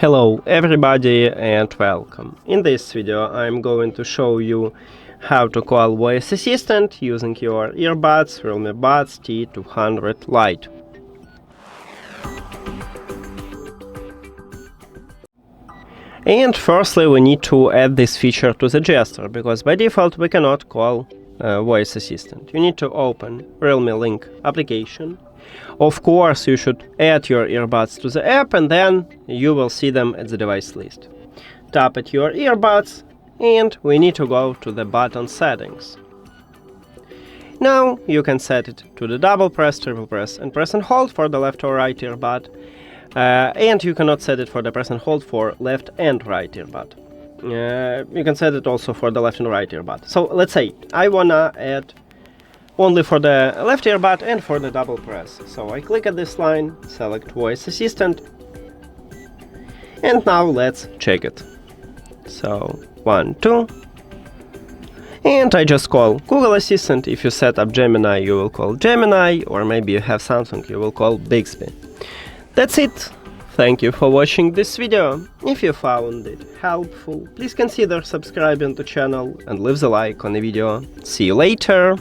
Hello everybody and welcome. In this video I'm going to show you how to call voice assistant using your earbuds REALME Buds T200 Lite. And firstly we need to add this feature to the gesture, because by default we cannot call voice assistant. You need to open REALME Link application. Of course, you should add your earbuds to the app and then you will see them at the device list. Tap at your earbuds and we need to go to the button settings. Now you can set it to the double press, triple press and press and hold for the left or right earbud. And you cannot set it for the press and hold for left and right earbud. You can set it also for the left and right earbud. So let's say I wanna add only for the left earbud and for the double press. So I click at this line, select voice assistant, and now let's check it. So 1, 2, and I just call Google Assistant. If you set up Gemini, you will call Gemini, or maybe you have Samsung, you will call Bixby. That's it. Thank you for watching this video. If you found it helpful, please consider subscribing to the channel and leave the like on the video. See you later!